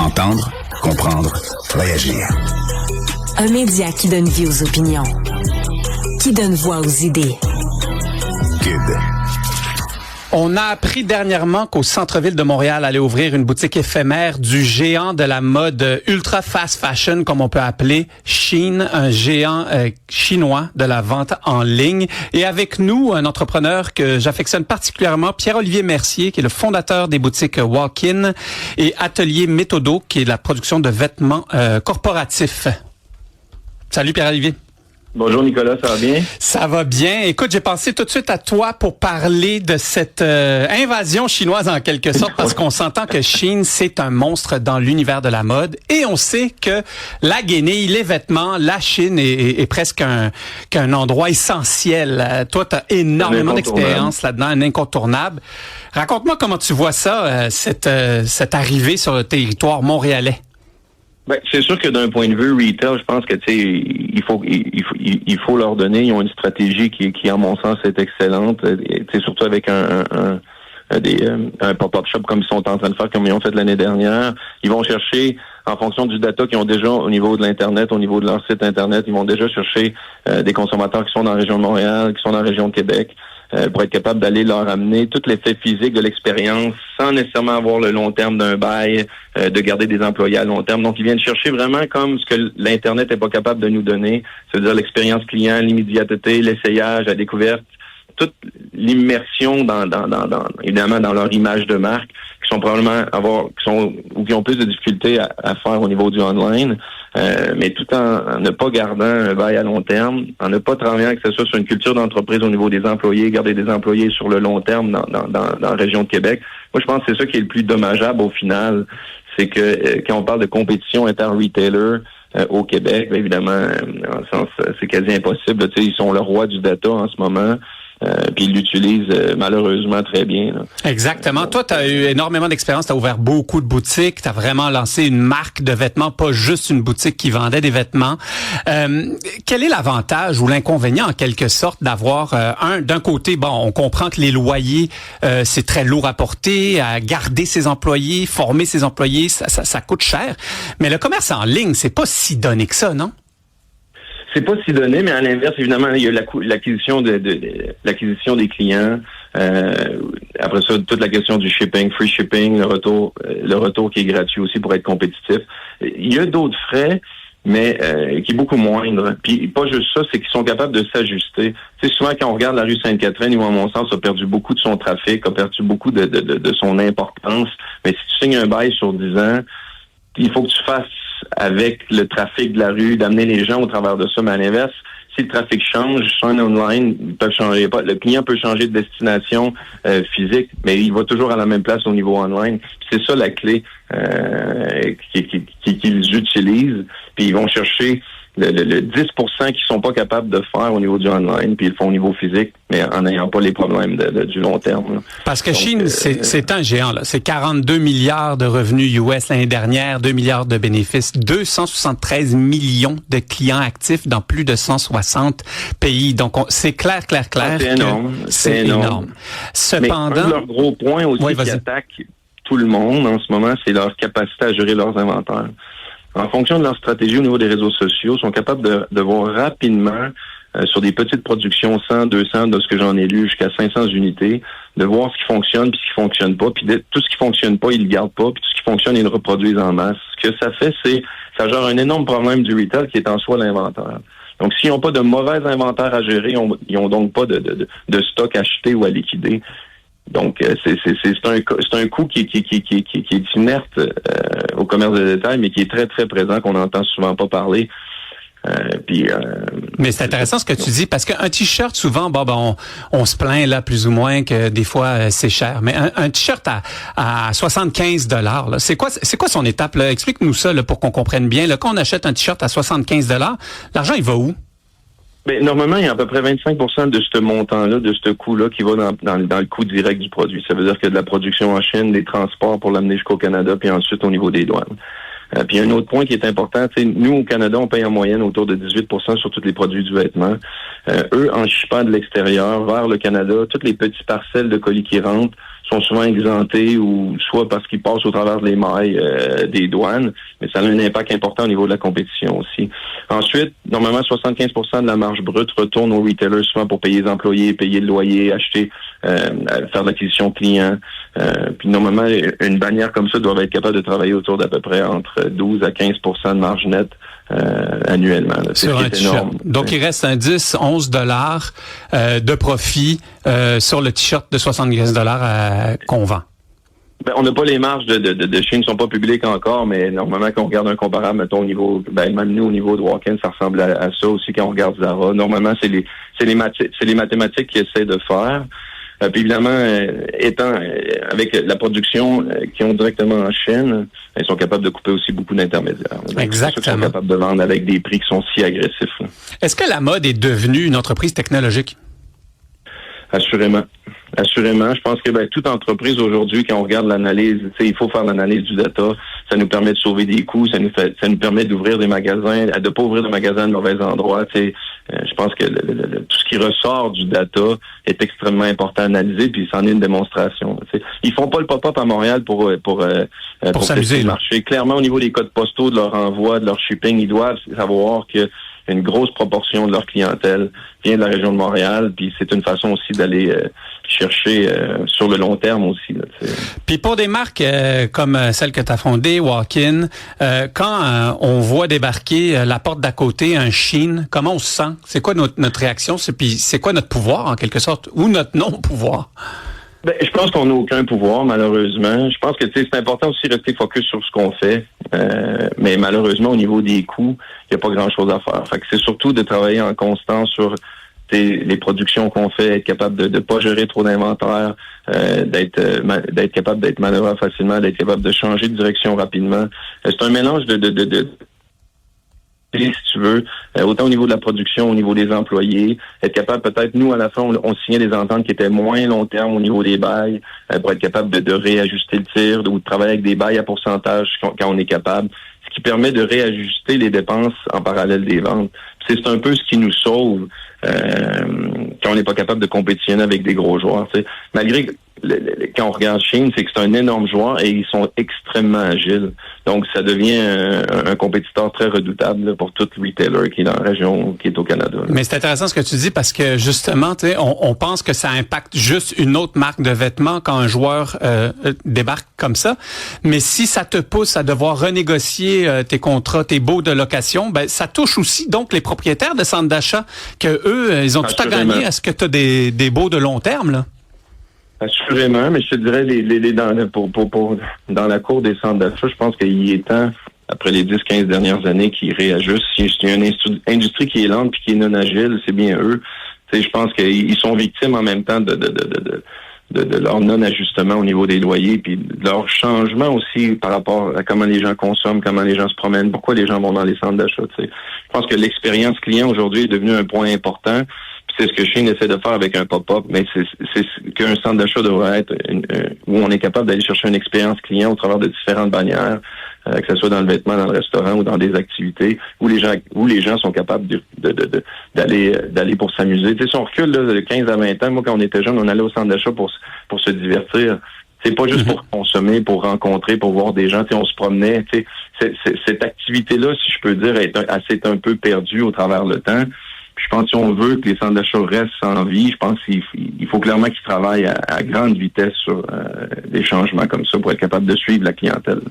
Entendre, comprendre, réagir. Un média qui donne vie aux opinions, qui donne voix aux idées. Cube. On a appris dernièrement qu'au centre-ville de Montréal allait ouvrir une boutique éphémère du géant de la mode ultra fast fashion, comme on peut appeler Shein, un géant chinois de la vente en ligne. Et avec nous, un entrepreneur que j'affectionne particulièrement, Pierre-Olivier Mercier, qui est le fondateur des boutiques Walk-in et Atelier Méthodo, qui est de la production de vêtements corporatifs. Salut Pierre-Olivier. Bonjour Nicolas, ça va bien? Ça va bien. Écoute, j'ai pensé tout de suite à toi pour parler de cette invasion chinoise en quelque sorte, parce qu'on s'entend que Shein, c'est un monstre dans l'univers de la mode, et on sait que la guenille, les vêtements, la Chine est presque qu'un endroit essentiel. Toi, tu as énormément d'expérience là-dedans, un incontournable. Raconte-moi comment tu vois ça, cette arrivée sur le territoire montréalais. Ben, c'est sûr que d'un point de vue retail, je pense que il faut leur donner. Ils ont une stratégie qui à mon sens est excellente. Surtout avec un pop-up shop comme ils sont en train de faire, comme ils ont fait l'année dernière. Ils vont chercher, en fonction du data qu'ils ont déjà au niveau de l'Internet, au niveau de leur site Internet, ils vont déjà chercher des consommateurs qui sont dans la région de Montréal, qui sont dans la région de Québec, pour être capable d'aller leur amener tout l'effet physique de l'expérience sans nécessairement avoir le long terme d'un bail, de garder des employés à long terme. Donc, ils viennent chercher vraiment comme ce que l'Internet n'est pas capable de nous donner, c'est-à-dire l'expérience client, l'immédiateté, l'essayage, la découverte, toute l'immersion évidemment dans leur image de marque, qui sont probablement qui ont plus de difficultés à faire au niveau du online, mais tout en ne pas gardant un bail à long terme, en ne pas travaillant que ce soit sur une culture d'entreprise au niveau des employés, garder des employés sur le long terme dans la région de Québec. Moi, je pense que c'est ça qui est le plus dommageable au final, c'est que quand on parle de compétition inter-retailer au Québec, bien évidemment, en sens, c'est quasi impossible. Ils sont le roi du data en ce moment. Puis ils l'utilisent malheureusement très bien. Là. Exactement. Toi, tu as eu énormément d'expérience, tu as ouvert beaucoup de boutiques, tu as vraiment lancé une marque de vêtements, pas juste une boutique qui vendait des vêtements. Quel est l'avantage ou l'inconvénient en quelque sorte d'avoir d'un côté, bon, on comprend que les loyers, c'est très lourd à porter, à garder ses employés, former ses employés, ça coûte cher. Mais le commerce en ligne, c'est pas si donné que ça, non? C'est pas si donné, mais à l'inverse, évidemment, il y a l'acquisition l'acquisition des clients. Après ça, toute la question du shipping, free shipping, le retour qui est gratuit aussi pour être compétitif. Il y a d'autres frais, mais qui est beaucoup moindre. Puis pas juste ça, c'est qu'ils sont capables de s'ajuster. Tu sais, souvent quand on regarde la rue Sainte-Catherine, où à mon sens a perdu beaucoup de son trafic, a perdu beaucoup de son importance. Mais si tu signes un bail sur 10 ans, il faut que tu fasses avec le trafic de la rue, d'amener les gens au travers de ça. Mais à l'inverse, si le trafic change, sur un online, ils peuvent changer. Le client peut changer de destination physique, mais il va toujours à la même place au niveau online. C'est ça la clé qu'ils utilisent. Puis ils vont chercher le 10% qu'ils sont pas capables de faire au niveau du online, puis ils le font au niveau physique, mais en n'ayant pas les problèmes du long terme. Là. Parce que Shein, c'est un géant, là. C'est 42 milliards de revenus US l'année dernière, 2 milliards de bénéfices, 273 millions de clients actifs dans plus de 160 pays. Donc, c'est clair. C'est énorme. C'est énorme. Cependant. Mais un de leurs gros points aussi qui attaque tout le monde en ce moment, c'est leur capacité à gérer leurs inventaires. En fonction de leur stratégie au niveau des réseaux sociaux, sont capables de voir rapidement sur des petites productions, 100, 200, de ce que j'en ai lu, jusqu'à 500 unités, de voir ce qui fonctionne puis ce qui fonctionne pas. Puis tout ce qui fonctionne pas, ils le gardent pas. Puis tout ce qui fonctionne, ils le reproduisent en masse. Ce que ça fait, ça gère un énorme problème du retail qui est en soi l'inventaire. Donc, s'ils n'ont pas de mauvais inventaire à gérer, ils ont donc pas de stock à acheter ou à liquider. Donc, c'est un coût qui est inerte au commerce de détail, mais qui est très, très présent, qu'on n'entend souvent pas parler. Mais c'est intéressant ce que tu dis, parce qu'un t-shirt, souvent, on se plaint là plus ou moins que des fois c'est cher. Mais un t-shirt à 75 $, là, c'est quoi son étape là? Explique-nous ça là, pour qu'on comprenne bien. Là, quand on achète un t-shirt à 75 $, l'argent il va où? Ben, normalement, il y a à peu près 25% de ce montant-là, de ce coût-là, qui va dans le coût direct du produit. Ça veut dire qu'il y a de la production en Chine, des transports pour l'amener jusqu'au Canada, puis ensuite au niveau des douanes. Puis un autre point qui est important, nous au Canada, on paye en moyenne autour de 18% sur tous les produits du vêtement. Eux, en shippant de l'extérieur vers le Canada, toutes les petites parcelles de colis qui rentrent sont souvent exemptés ou soit parce qu'ils passent au travers des mailles des douanes, mais ça a un impact important au niveau de la compétition aussi. Ensuite, normalement, 75% de la marge brute retourne aux retailers souvent pour payer les employés, payer le loyer, acheter, faire de l'acquisition client. Puis normalement, une bannière comme ça doit être capable de travailler autour d'à peu près entre 12 à 15% de marge nette annuellement. Là. Sur un t-shirt. Donc, il reste un 10-11 dollars de profit sur le t-shirt de 75 dollars qu'on vend. Ben, on n'a pas les marges de Chine, ne sont pas publiques encore, mais normalement, quand on regarde un comparable, mettons, au niveau, même nous, au niveau de Walk-in, ça ressemble à ça aussi quand on regarde Zara. Normalement, c'est les mathématiques qu'ils essaient de faire. Puis évidemment, étant avec la production qu'ils ont directement en Chine, ils sont capables de couper aussi beaucoup d'intermédiaires. Exactement. Ils sont capables de vendre avec des prix qui sont si agressifs. Là. Est-ce que la mode est devenue une entreprise technologique? Assurément. Je pense que toute entreprise aujourd'hui, quand on regarde l'analyse, il faut faire l'analyse du data. Ça nous permet de sauver des coûts, ça nous permet d'ouvrir des magasins, de pas ouvrir des magasins de mauvais endroits. Je pense que tout ce qui ressort du data est extrêmement important à analyser, puis c'en est une démonstration. Ils font pas le pop-up à Montréal pour s'amuser le marché. Clairement, au niveau des codes postaux, de leur envoi, de leur shipping, ils doivent savoir que une grosse proportion de leur clientèle vient de la région de Montréal, puis c'est une façon aussi d'aller chercher sur le long terme aussi. Là, puis pour des marques comme celle que tu as fondée, Walk-in, quand on voit débarquer la porte d'à côté un Shein, comment on se sent? C'est quoi notre réaction? Puis c'est quoi notre pouvoir en quelque sorte? Ou notre non-pouvoir? Je pense qu'on n'a aucun pouvoir, malheureusement. Je pense que c'est important aussi de rester focus sur ce qu'on fait. Mais malheureusement, au niveau des coûts, il n'y a pas grand-chose à faire. Fait que c'est surtout de travailler en constant sur les productions qu'on fait, être capable de pas gérer trop d'inventaire, d'être capable d'être manœuvrable facilement, d'être capable de changer de direction rapidement. C'est un mélange si tu veux, autant au niveau de la production, au niveau des employés, être capable peut-être, nous, à la fin, on signait des ententes qui étaient moins long terme au niveau des bails, pour être capable de réajuster le tir, ou de travailler avec des bails à pourcentage quand on est capable, ce qui permet de réajuster les dépenses en parallèle des ventes. C'est un peu ce qui nous sauve quand on n'est pas capable de compétitionner avec des gros joueurs. T'sais. Malgré que quand on regarde Shein, c'est que c'est un énorme joueur et ils sont extrêmement agiles. Donc, ça devient un compétiteur très redoutable là, pour tout retailer qui est dans la région, qui est au Canada. Là. Mais c'est intéressant ce que tu dis parce que justement, on pense que ça impacte juste une autre marque de vêtements quand un joueur débarque comme ça. Mais si ça te pousse à devoir renégocier tes contrats, tes baux de location, ça touche aussi donc les propriétaires de centres d'achat que eux, ils ont tout à gagner à ce que tu as des baux de long terme, là. Assurément, mais je te dirais, dans la cour des centres d'achat, je pense qu'il est temps, après les 10-15 dernières années, qu'ils réajustent. Si il y a une industrie qui est lente puis qui est non agile, c'est bien eux. Je pense qu'ils sont victimes en même temps de leur non-ajustement au niveau des loyers, puis de leur changement aussi par rapport à comment les gens consomment, comment les gens se promènent, pourquoi les gens vont dans les centres d'achat. Je pense que l'expérience client aujourd'hui est devenue un point important. C'est ce que Shein essaie de faire avec un pop-up, mais c'est ce qu'un centre d'achat devrait être, où on est capable d'aller chercher une expérience client au travers de différentes bannières, que ce soit dans le vêtement, dans le restaurant ou dans des activités, où les gens sont capables d'aller pour s'amuser. Tu sais, si on recule là, de 15 à 20 ans, moi quand on était jeune, on allait au centre d'achat pour se divertir. C'est pas juste pour consommer, pour rencontrer, pour voir des gens. Tu sais, on se promenait. Tu sais, cette activité-là, si je peux dire, s'est un peu perdue au travers le temps. Je pense que si on veut que les centres d'achat restent en vie, je pense qu'il faut clairement qu'ils travaillent à grande vitesse sur des changements comme ça pour être capable de suivre la clientèle.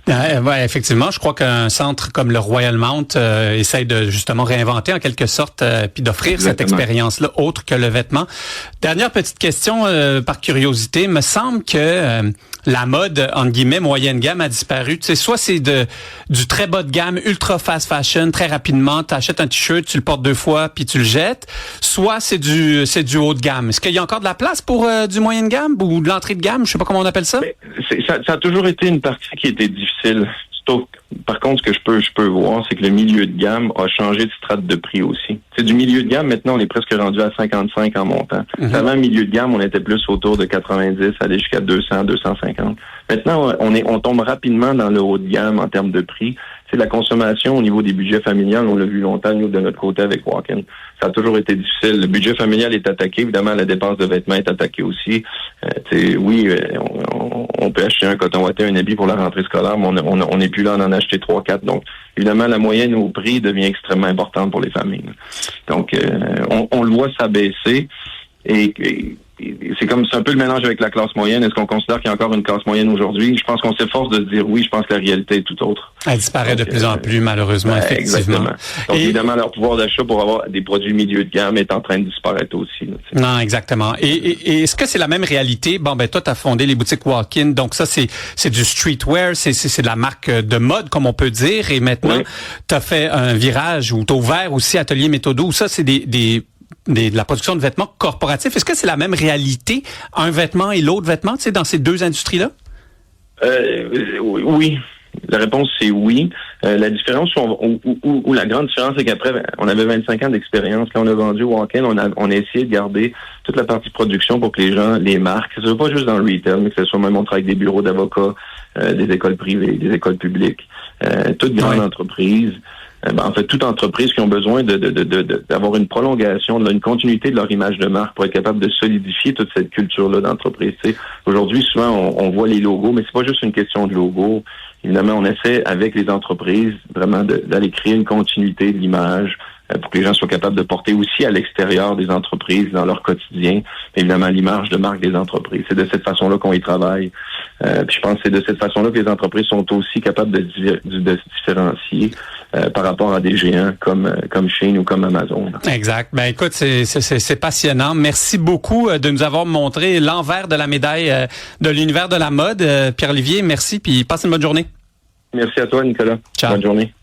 Ouais, effectivement, je crois qu'un centre comme le Royal Mount essaye de justement réinventer en quelque sorte puis d'offrir cette expérience-là autre que le vêtement. Dernière petite question par curiosité, il me semble que la mode entre guillemets moyenne gamme a disparu. Tu sais, soit c'est du très bas de gamme, ultra fast fashion, très rapidement, tu achètes un t-shirt, tu le portes 2 fois puis tu le jettes, soit c'est du haut de gamme. Est-ce qu'il y a encore de la place pour du moyenne gamme ou de l'entrée de gamme, je sais pas comment on appelle ça? Ça a toujours été une partie qui était difficile. Par contre, ce que je peux voir, c'est que le milieu de gamme a changé de strate de prix aussi. C'est du milieu de gamme, maintenant, on est presque rendu à 55 en montant. Avant le milieu de gamme, on était plus autour de 90, aller jusqu'à 200, 250. Maintenant, on tombe rapidement dans le haut de gamme en termes de prix. c'est la consommation au niveau des budgets familiales. On l'a vu longtemps, nous, de notre côté avec Walk-In. Ça a toujours été difficile. Le budget familial est attaqué. Évidemment, la dépense de vêtements est attaquée aussi. On peut acheter un coton ouaté, un habit pour la rentrée scolaire, mais on n'est plus là à en acheter 3-4. Donc, évidemment, la moyenne au prix devient extrêmement importante pour les familles. Donc, on le voit s'abaisser. Et c'est un peu le mélange avec la classe moyenne. Est-ce qu'on considère qu'il y a encore une classe moyenne aujourd'hui? Je pense qu'on s'efforce de se dire oui. Je pense que la réalité est tout autre. Elle disparaît de plus en plus, malheureusement, effectivement. Exactement. Donc, évidemment, leur pouvoir d'achat pour avoir des produits milieu de gamme est en train de disparaître aussi. Là, non, exactement. Et est-ce que c'est la même réalité? Bon, toi, tu as fondé les boutiques Walk-In. Donc, ça, c'est du streetwear. C'est de la marque de mode, comme on peut dire. Et maintenant, tu as fait un virage où tu as ouvert aussi Atelier Méthodo. Ça, c'est de la production de vêtements corporatifs. Est-ce que c'est la même réalité, un vêtement et l'autre vêtement, dans ces deux industries-là? Oui. La réponse, c'est oui. La différence, ou la grande différence, c'est qu'après, on avait 25 ans d'expérience. Là, on a vendu Walk-In, on a essayé de garder toute la partie production pour que les gens, les marques, que ce soit pas juste dans le retail, mais que ce soit même on travaille avec des bureaux d'avocats, des écoles privées, des écoles publiques, toutes grandes entreprises. En fait, toute entreprise qui ont besoin d'avoir une prolongation, une continuité de leur image de marque pour être capable de solidifier toute cette culture-là d'entreprise. Aujourd'hui, souvent, on voit les logos, mais c'est pas juste une question de logo. Évidemment, on essaie avec les entreprises vraiment d'aller créer une continuité de l'image pour que les gens soient capables de porter aussi à l'extérieur des entreprises, dans leur quotidien, évidemment, l'image de marque des entreprises. C'est de cette façon-là qu'on y travaille. Puis je pense que c'est de cette façon-là que les entreprises sont aussi capables de se différencier par rapport à des géants comme Shein ou comme Amazon. Exact. Ben écoute, c'est passionnant. Merci beaucoup de nous avoir montré l'envers de la médaille de l'univers de la mode. Pierre-Olivier, merci, puis passe une bonne journée. Merci à toi, Nicolas. Ciao. Bonne journée.